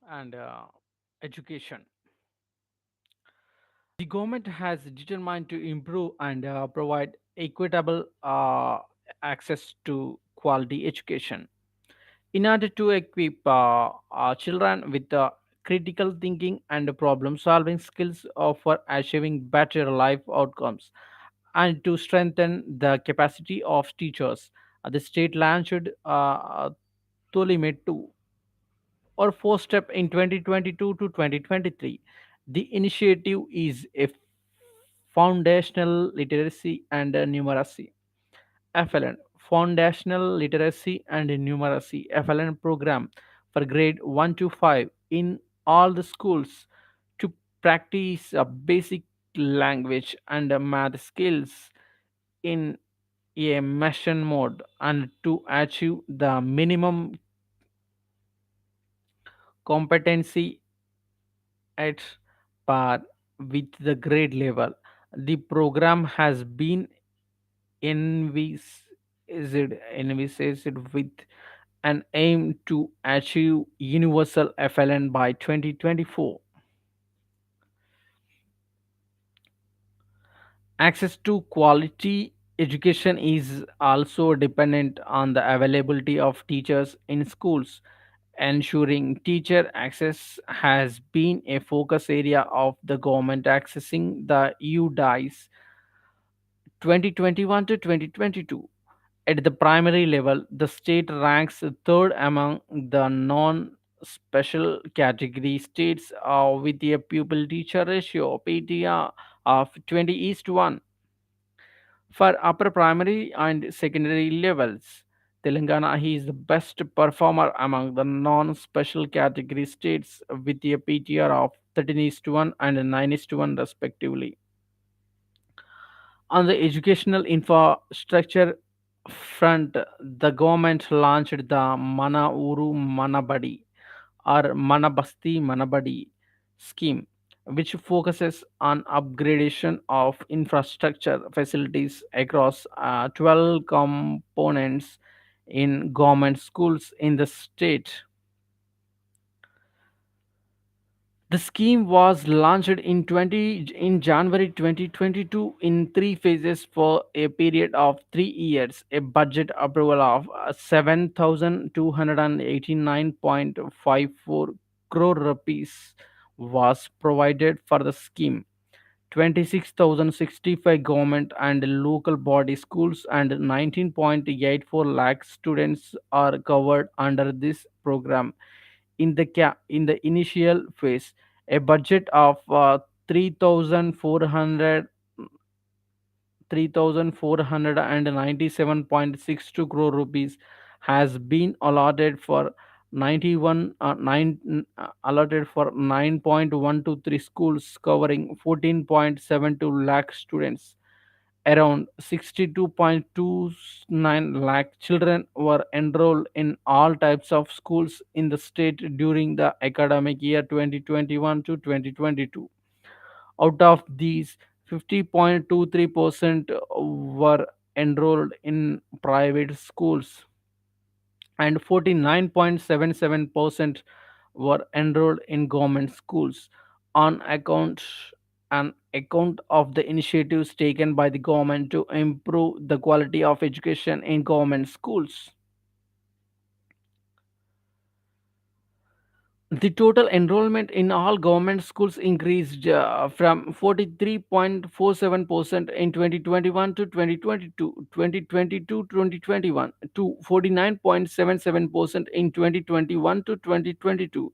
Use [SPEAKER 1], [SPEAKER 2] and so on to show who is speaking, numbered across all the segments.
[SPEAKER 1] and education. The government has determined to improve and provide equitable access to quality education in order to equip our children with critical thinking and problem solving skills for achieving better life outcomes and to strengthen the capacity of teachers. The state launched Tolimit 2 or 4 step in 2022 to 2023. The initiative is a foundational literacy and numeracy FLN, Foundational Literacy and Numeracy FLN program for grade 1 to 5 in all the schools to practice a basic language and math skills in a mission mode and to achieve the minimum competency at par with the grade level. The program has been envisaged with an aim to achieve universal FLN by 2024. Access to quality education is also dependent on the availability of teachers in schools. Ensuring teacher access has been a focus area of the government accessing the UDICE 2021 to 2022. At the primary level, the state ranks third among the non special category states with a pupil teacher ratio (PTR) of 20 is to 1. For upper primary and secondary levels, Telangana is the best performer among the non special category states with a PTR of 13 is to 1 and 9 is to 1 respectively. On the educational infrastructure front, the government launched the Mana Uru Manabadi or Manabasti Manabadi scheme, which focuses on upgradation of infrastructure facilities across 12 components in government schools in the state. The scheme was launched in January 2022 in three phases for a period of 3 years. A budget approval of 7,289.54 crore rupees was provided for the scheme. 26,065 government and local body schools and 19.84 lakh students are covered under this program. In the initial phase, a budget of 3,400 3,497.62 crore rupees has been allotted for 9.123 schools covering 14.72 lakh students. Around 62.29 lakh children were enrolled in all types of schools in the state during the academic year 2021 to 2022. Out of these, 50.23% were enrolled in private schools and 49.77% were enrolled in government schools on account of the initiatives taken by the government to improve the quality of education in government schools. The total enrollment in all government schools increased from 43.47% in 2021 to 2022, 2021 to 49.77% in 2021 to 2022.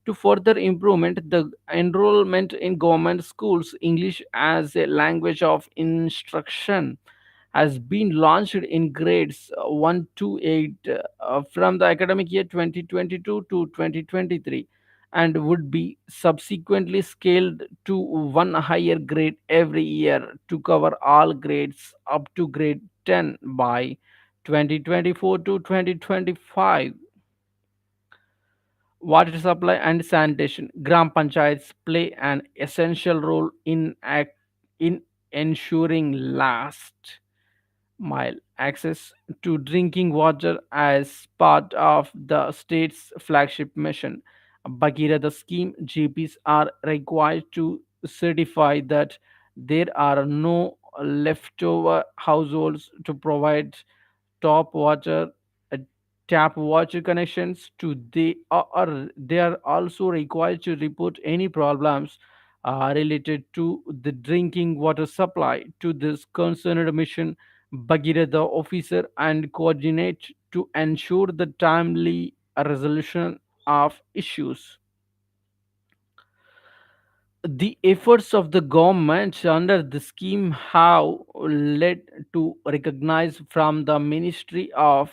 [SPEAKER 1] To further improvement the enrollment in government schools, English as a language of instruction has been launched in grades 1 to 8 from the academic year 2022 to 2023 and would be subsequently scaled to one higher grade every year to cover all grades up to grade 10 by 2024 to 2025. Water supply and sanitation. Gram panchayats play an essential role in ensuring last mile access to drinking water as part of the state's flagship mission. Bhagirath scheme, GPs are required to certify that there are no leftover households to provide top water uh, tap water connections to they are also required to report any problems related to the drinking water supply to this concerned mission Bhagirath officer and coordinate to ensure the timely resolution of issues. The efforts of the government under the scheme have led to recognize from the Ministry of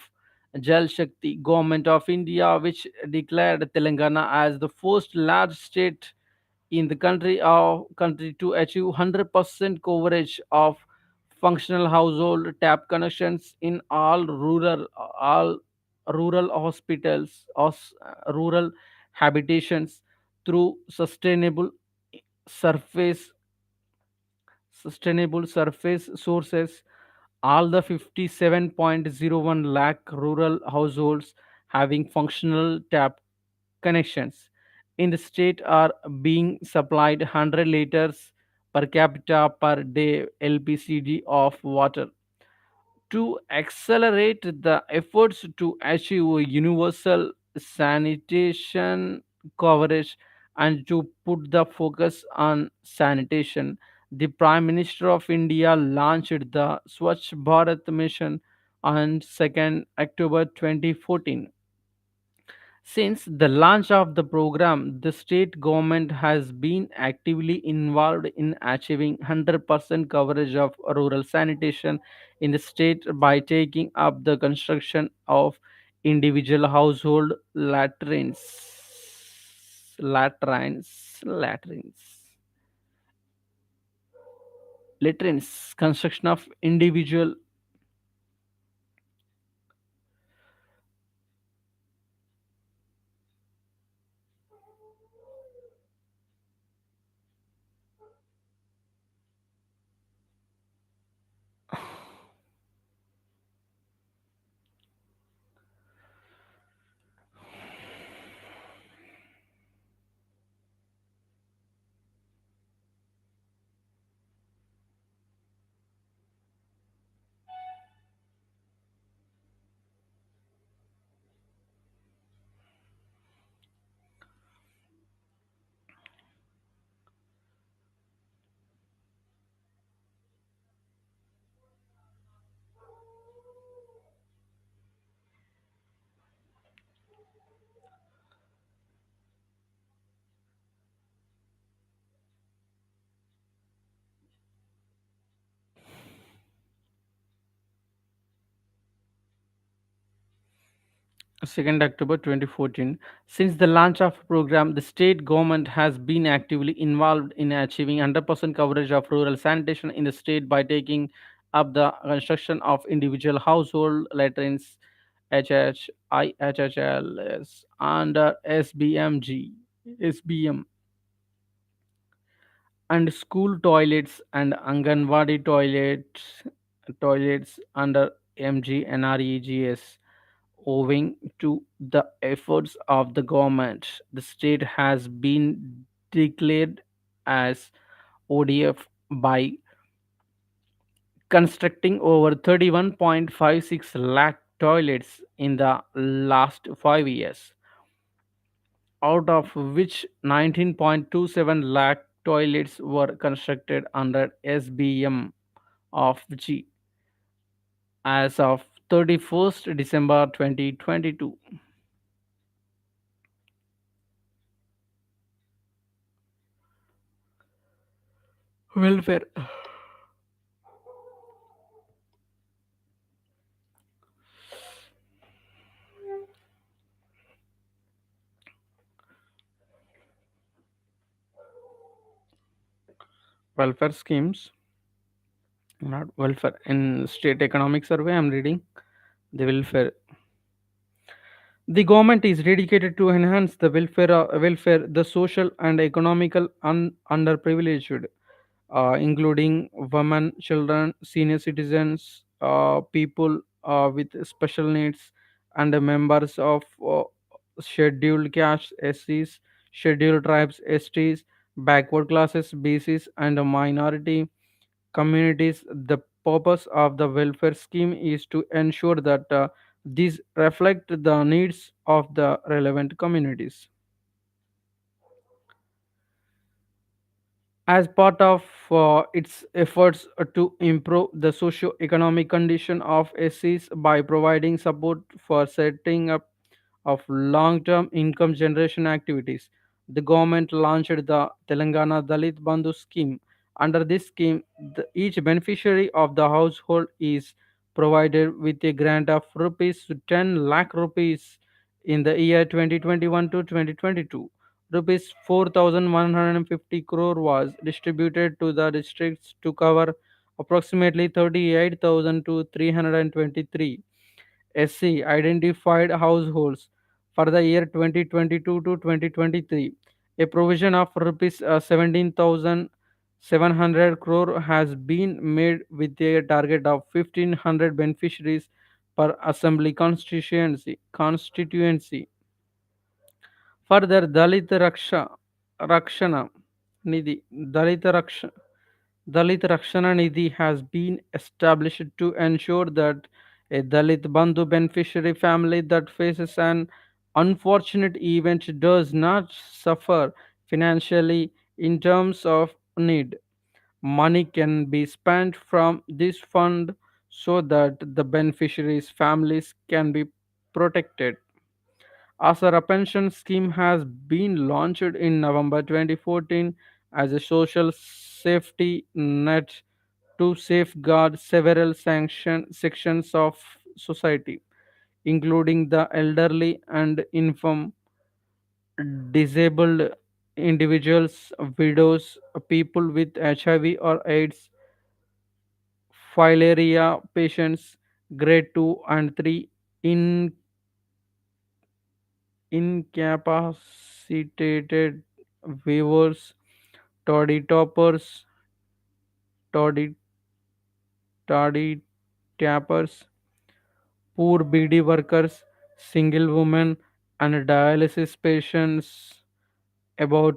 [SPEAKER 1] Jal Shakti, Government of India, which declared Telangana as the first large state in the country to achieve 100% coverage of functional household tap connections in all rural hospitals or rural habitations through surface sustainable surface sources. All the 57.01 lakh rural households having functional tap connections in the state are being supplied 100 liters per capita per day LPCD of water to accelerate the efforts to achieve universal sanitation coverage and to put the focus on sanitation. The Prime Minister of India launched the Swachh Bharat mission on 2nd October 2014. Since the launch of the program, the state government has been actively involved in achieving 100% coverage of rural sanitation in the state by taking up the construction of individual household latrines, latrines, construction of individual Second October 2014. Since the launch of the program, the state government has been actively involved in achieving 100% coverage of rural sanitation in the state by taking up the construction of individual household latrines HHIHHLS under SBM and school toilets and Anganwadi toilets under MGNREGS. Owing to the efforts of the government, the state has been declared as ODF by constructing over 31.56 lakh toilets in the last 5 years, out of which 19.27 lakh toilets were constructed under SBM of G as of 31st December 2022. Welfare. Welfare schemes, not welfare. In state economic survey, I'm reading the welfare. The government is dedicated to enhance the welfare, the social and economical underprivileged, including women, children, senior citizens, people with special needs, and the members of scheduled caste SCs. scheduled tribes, STs, backward classes, BCs, and minority communities. The purpose of the welfare scheme is to ensure that these reflect the needs of the relevant communities. As part of its efforts to improve the socio-economic condition of SCs by providing support for setting up of long-term income generation activities. The government launched the Telangana Dalit Bandhu scheme. Under this scheme, each beneficiary of the household is provided with a grant of rupees 10 lakh rupees in the year 2021 to 2022. Rupees 4,150 crore was distributed to the districts to cover approximately 38,000 to 323 SC identified households for the year 2022 to 2023. A provision of rupees 17,700 crore has been made with a target of 1,500 beneficiaries per assembly constituency. Further, Rakshana Nidhi, Dalit Rakshana Nidhi has been established to ensure that a Dalit Bandhu beneficiary family that faces an unfortunate event does not suffer financially in terms of need. Money can be spent from this fund so that the beneficiaries' families can be protected. Asara pension scheme has been launched in November 2014 as a social safety net to safeguard several sections of society, including the elderly and infirm, disabled individuals, widows, people with HIV or AIDS, filaria patients, grade 2 and 3, in, incapacitated weavers, toddy toppers, toddy, toddy tappers, poor BD workers, single women, and dialysis patients. About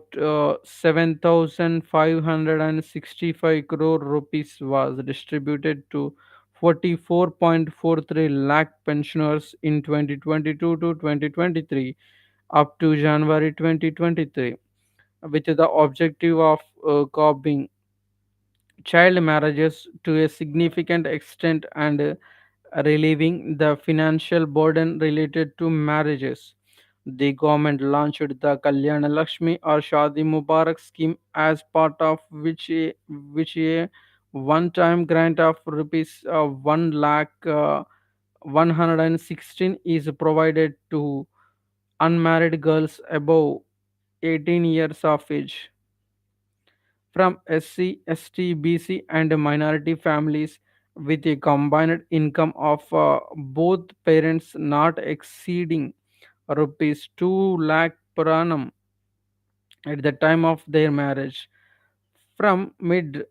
[SPEAKER 1] 7,565 crore rupees was distributed to 44.43 lakh pensioners in 2022 to 2023 up to January 2023, with the objective of curbing child marriages to a significant extent and relieving the financial burden related to marriages. The government launched the Kalyana Lakshmi or Shadi Mubarak scheme, as part of which a one-time grant of rupees 1 lakh 116 is provided to unmarried girls above 18 years of age from SC, ST, BC, and minority families with a combined income of both parents not exceeding rupees 2 lakh per annum at the time of their marriage. From mid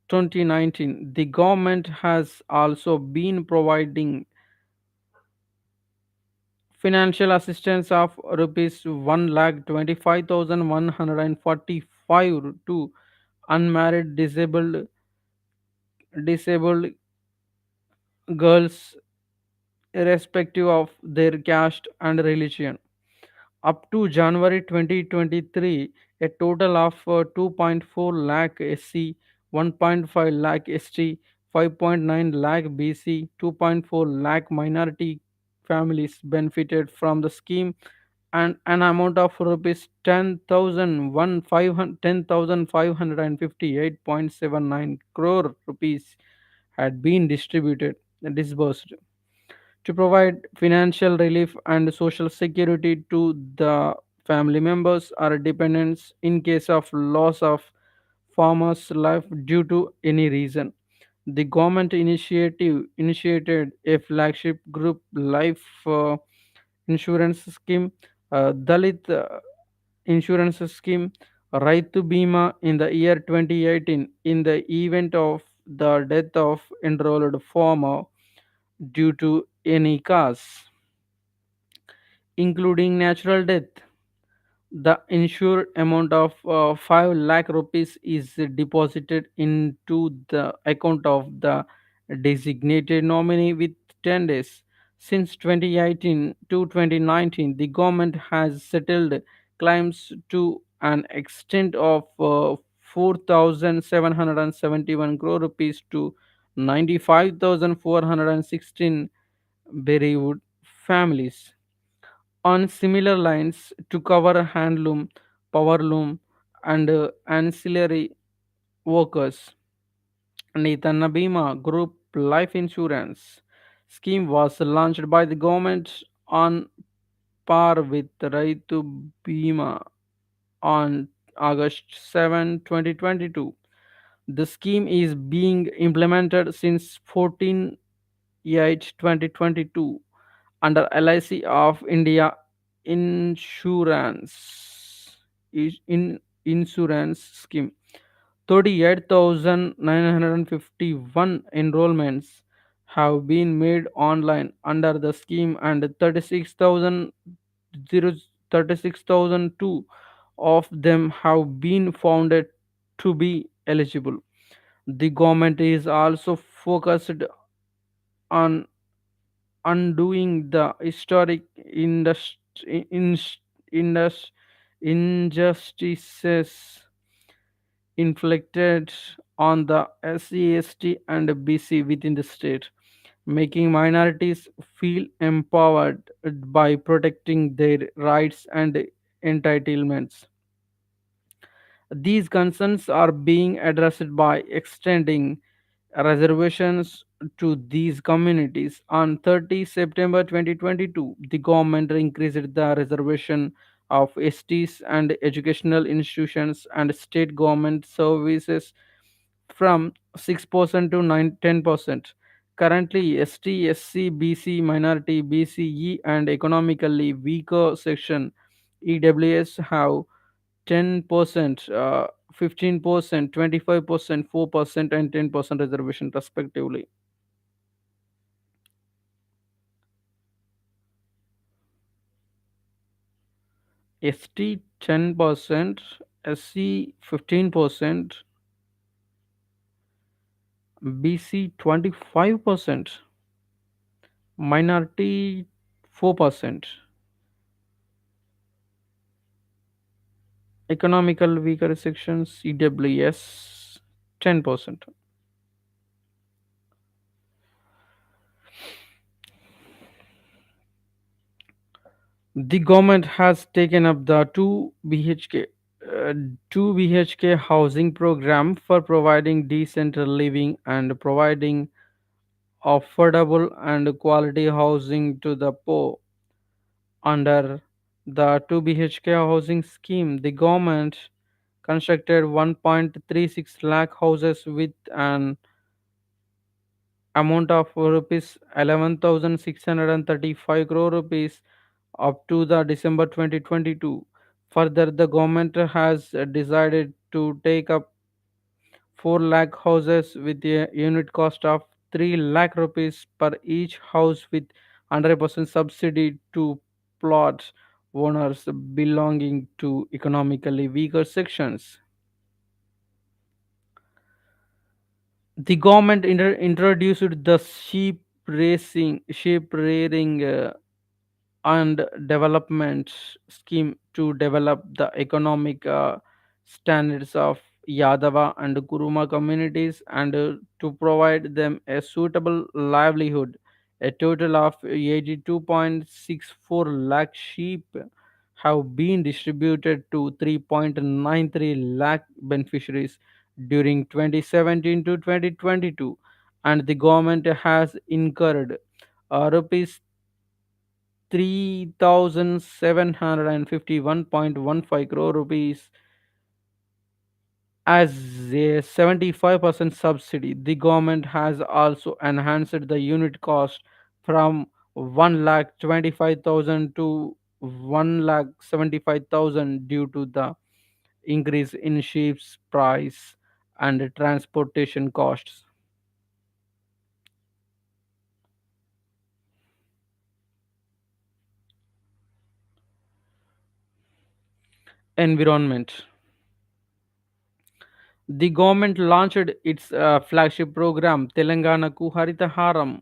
[SPEAKER 1] 2019, the government has also been providing financial assistance of rupees 1 lakh 25,145 to unmarried disabled girls irrespective of their caste and religion. Up to January 2023, a total of 2.4 lakh SC, 1.5 lakh ST, 5.9 lakh BC, 2.4 lakh minority families benefited from the scheme, and an amount of rupees 10,558.79 crore rupees had been distributed and disbursed to provide financial relief and social security to the family members or dependents in case of loss of farmer's life due to any reason. The government initiative initiated a flagship group life insurance scheme, Dalit insurance scheme, Raitu Bima in the year 2018 in the event of the death of enrolled farmer due to any cause, including natural death. The insured amount of 5 lakh rupees is deposited into the account of the designated nominee with 10 days. Since 2018 to 2019, the government has settled claims to an extent of 4,771 crore rupees to 95,416 bereaved families. On similar lines, to cover handloom, powerloom, and ancillary workers, Netanna Bima Group Life Insurance scheme was launched by the government on par with Raitu Bima on August 7, 2022. The scheme is being implemented since 14/8, 2022 under LIC of India insurance scheme. 38,951 enrollments have been made online under the scheme and 36,002 of them have been founded to be eligible. The government is also focused on undoing the historic in, indus- injustices inflicted on the SC, ST, and BC within the state, making minorities feel empowered by protecting their rights and entitlements. These concerns are being addressed by extending reservations to these communities. On 30 September 2022, the government increased the reservation of STs and educational institutions and state government services from 6% to 10%. Currently, ST, SC, BC, minority, BCE, and economically weaker section EWS have 10%, 15%, 25%, 4%, and 10% reservation respectively. ST 10%, SC 15%, BC 25%, minority 4%, economical weaker sections EWS 10%. The government has taken up the uh, 2 BHK housing program for providing decent living and providing affordable and quality housing to the poor. Under the 2 BHK housing scheme, the government constructed 1.36 lakh houses with an amount of rupees 11,635 crore rupees up to the December 2022. Further, the government has decided to take up 4 lakh houses with a unit cost of 3 lakh rupees per each house with 100% subsidy to plot owners belonging to economically weaker sections. The government introduced the sheep rearing and development scheme to develop the economic standards of Yadava and Kuruma communities and to provide them a suitable livelihood. A total of 82.64 lakh sheep have been distributed to 3.93 lakh beneficiaries during 2017 to 2022, and the government has incurred rupees 3,751.15 crore rupees as a 75% subsidy. The government has also enhanced the unit cost from 1 lakh 25,000 to 1 lakh 75,000 due to the increase in sheep's price and transportation costs. Environment. The government launched its flagship program Telanganaku Haritaharam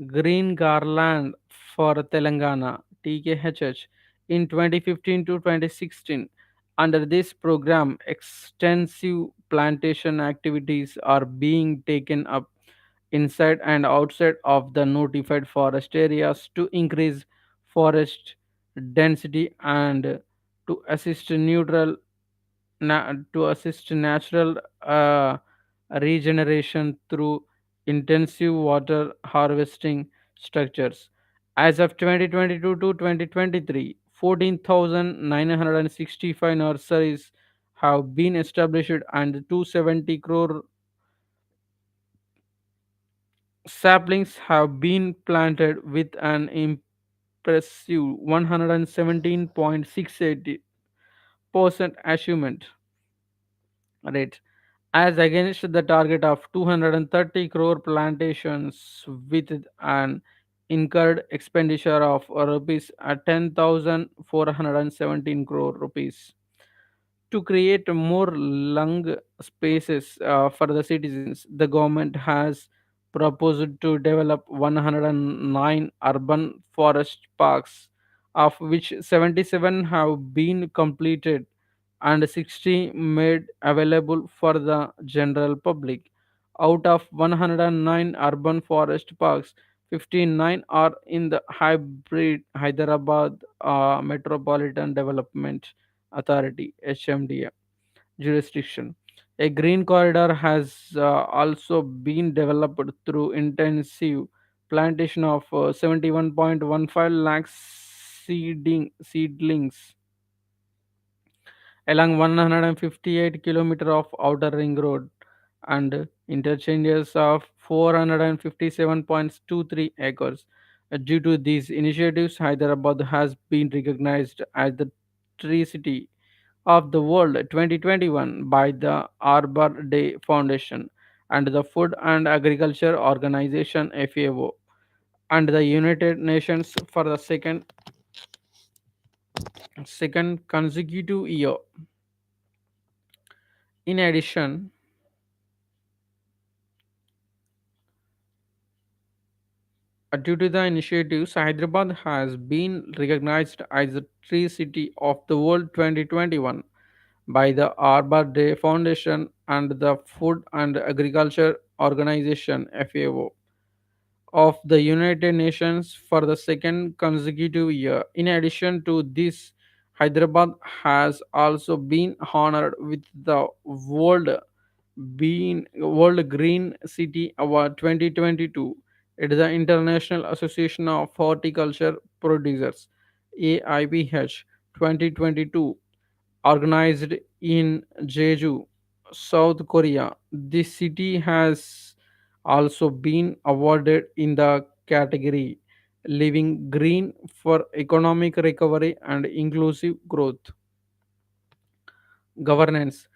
[SPEAKER 1] Green Garland for Telangana (TKHH) in 2015 to 2016. Under this program, extensive plantation activities are being taken up inside and outside of the notified forest areas to increase forest density and to assist neutral to assist natural regeneration through intensive water harvesting structures. As of 2022 to 2023, 14,965 nurseries have been established and 270 crore saplings have been planted with an impressive 117.68% achievement rate, as against the target of 230 crore plantations with an incurred expenditure of rupees 10,417 crore rupees. To create more lung spaces for the citizens, the government has proposed to develop 109 urban forest parks, of which 77 have been completed and 60 made available for the general public. Out of 109 urban forest parks, 59 are in the hybrid Hyderabad Metropolitan Development Authority (HMDA) jurisdiction. A green corridor has also been developed through intensive plantation of 71.15 lakh seedlings along 158 km of outer ring road and interchanges of 457.23 acres. Due to these initiatives, Hyderabad has been recognized as the Tree City of the World 2021 by the Arbor Day Foundation and the Food and Agriculture Organization FAO and the United Nations for the second consecutive year. In addition, due to the initiatives, Hyderabad has been recognized as the Tree City of the World 2021 by the Arbor Day Foundation and the Food and Agriculture Organization FAO of the United Nations for the second consecutive year. In addition to this, Hyderabad has also been honored with the World Green City Award 2022 at the International Association of Horticulture Producers AIPH 2022, organized in Jeju, South Korea. This city has also been awarded in the category Living Green for economic recovery and inclusive growth. Governance.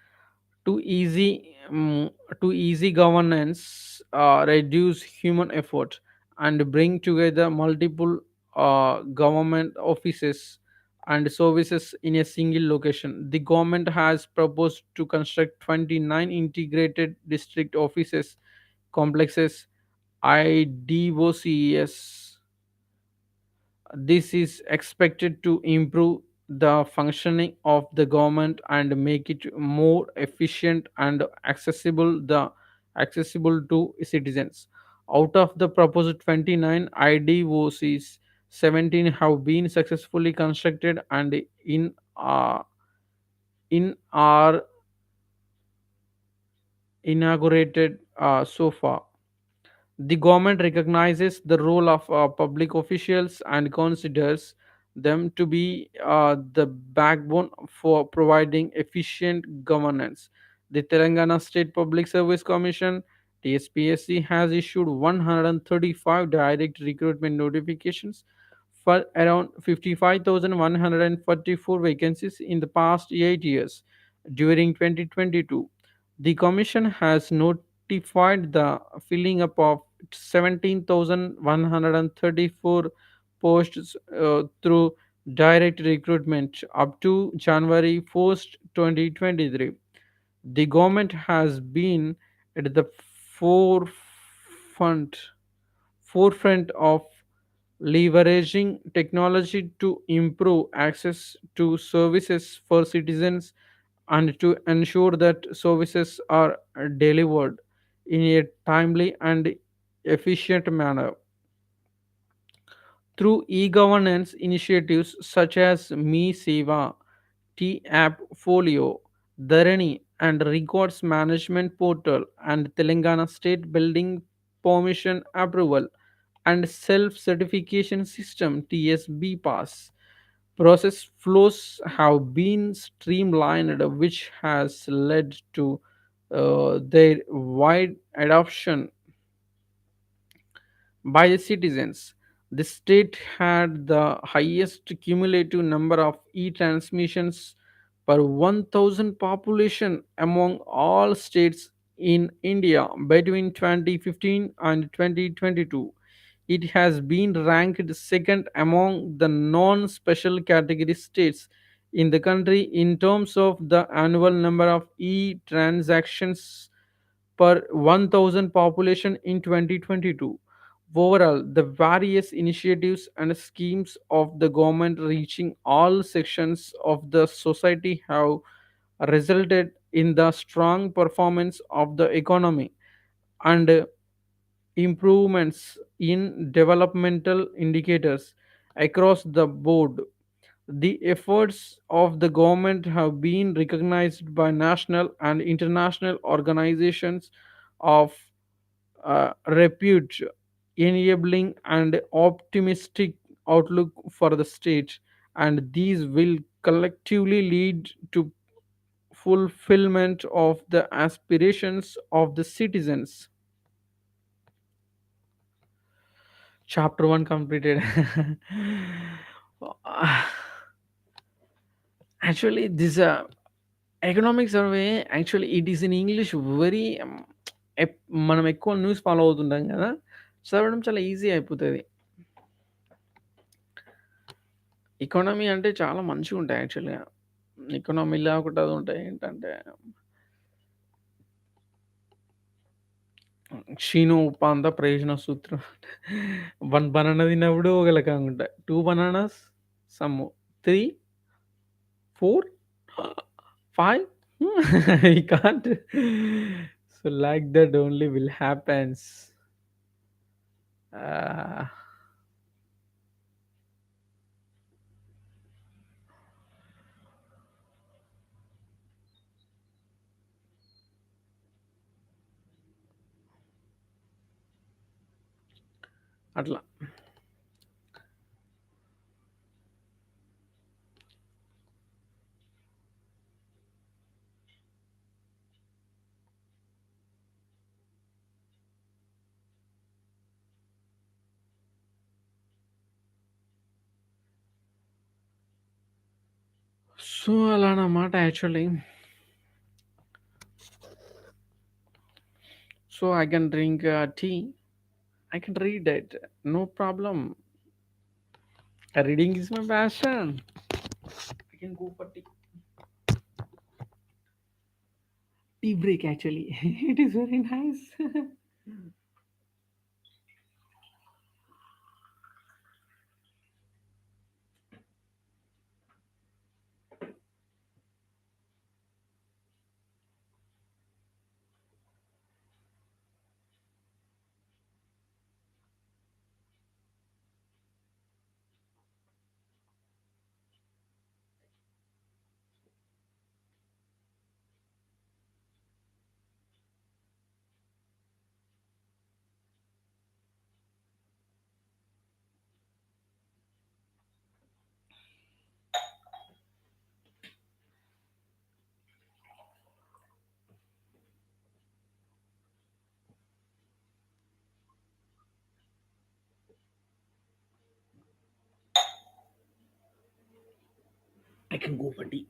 [SPEAKER 1] To easy to easy governance, reduce human effort and bring together multiple government offices and services in a single location, the government has proposed to construct 29 integrated district offices complexes IDOCES. This is expected to improve the functioning of the government and make it more efficient and accessible to citizens. Out of the proposed 29 IDOCs, 17 have been successfully constructed and in are inaugurated so far. The government recognizes the role of public officials and considers them to be the backbone for providing efficient governance. The Telangana State Public Service Commission (TSPSC) has issued 135 direct recruitment notifications for around 55,144 vacancies in the past 8 years. During 2022, the Commission has notified the filling up of 17,134 posts through direct recruitment up to January 1st, 2023. The government has been at the forefront forefront of leveraging technology to improve access to services for citizens and to ensure that services are delivered in a timely and efficient manner through e-governance initiatives such as Me Seva, T App Folio, Dharani, and Records Management Portal, and Telangana State Building Permission Approval and Self Certification System TSB Pass. Process flows have been streamlined, which has led to their wide adoption by the citizens. The state had the highest cumulative number of e-transmissions per 1000 population among all states in India between 2015 and 2022. It has been ranked second among the non special category states in the country in terms of the annual number of e transactions per 1000 population in 2022. Overall, the various initiatives and schemes of the government reaching all sections of the society have resulted in the strong performance of the economy and improvements in developmental indicators across the board. The efforts of the government have been recognized by national and international organizations of repute, enabling an optimistic outlook for the state, and these will collectively lead to fulfillment of the aspirations of the citizens. Chapter 1 completed. Actually, this economic survey, actually, it is in English very మనం ఎక్కువ news follow అవుతుంటాం కదా, చదవడం చాలా easy అయిపోతుంది. Economy అంటే చాలా మంచిగా ఉంటాయి యాక్చువల్గా. ఎకానమీలో ఒకటి అది ఉంటాయి ఏంటంటే క్షీణో ఉపాంత ప్రయోజన సూత్రం. వన్ బనానా తిన్నప్పుడు ఒక రకంగా ఉంటాయి, two bananas some, three, four, five. We can't. So like that only will happens. Uh, అట్లా. సో అలా అన్నమాట actually. So I can drink tea. I can read it. No problem. Reading is my passion. I can go for tea break actually. It is very nice. I can go for tea.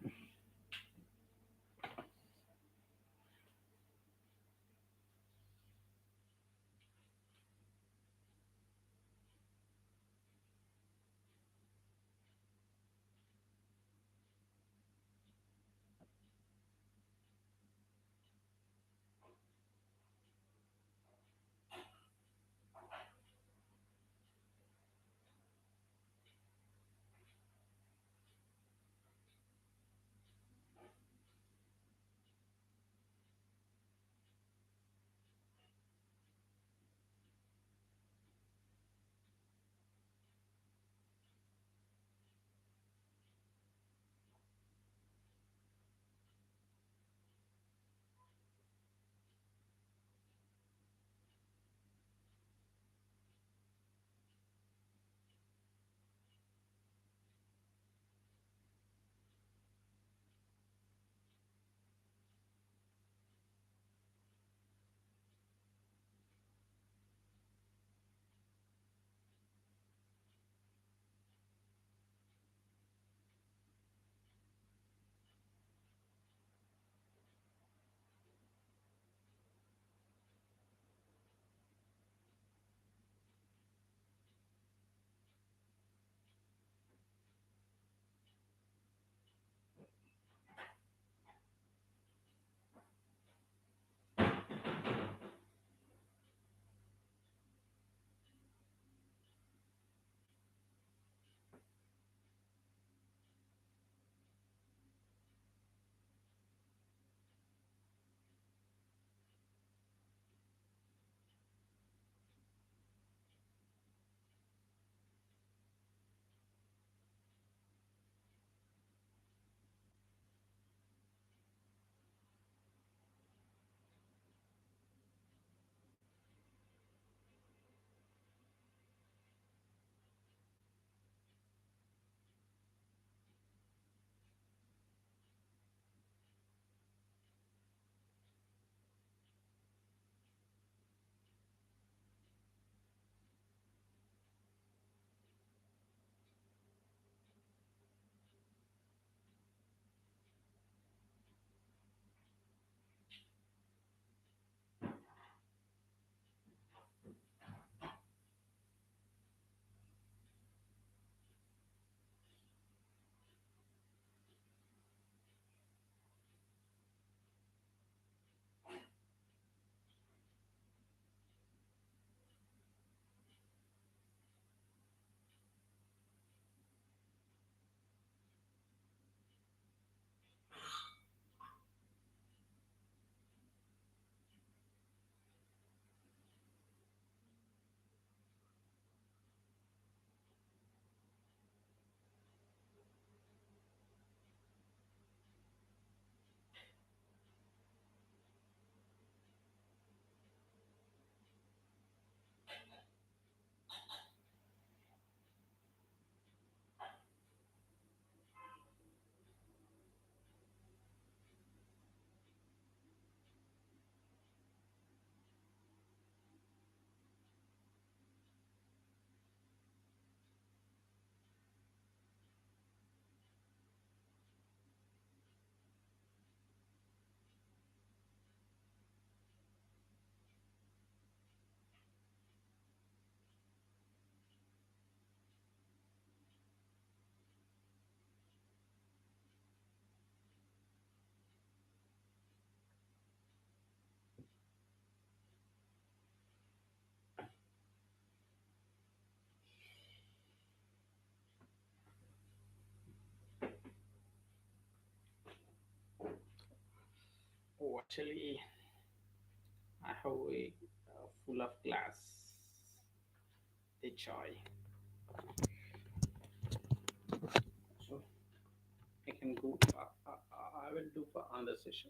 [SPEAKER 2] Actually, I have a full of glass, the chai. So I can go. I will do for another session.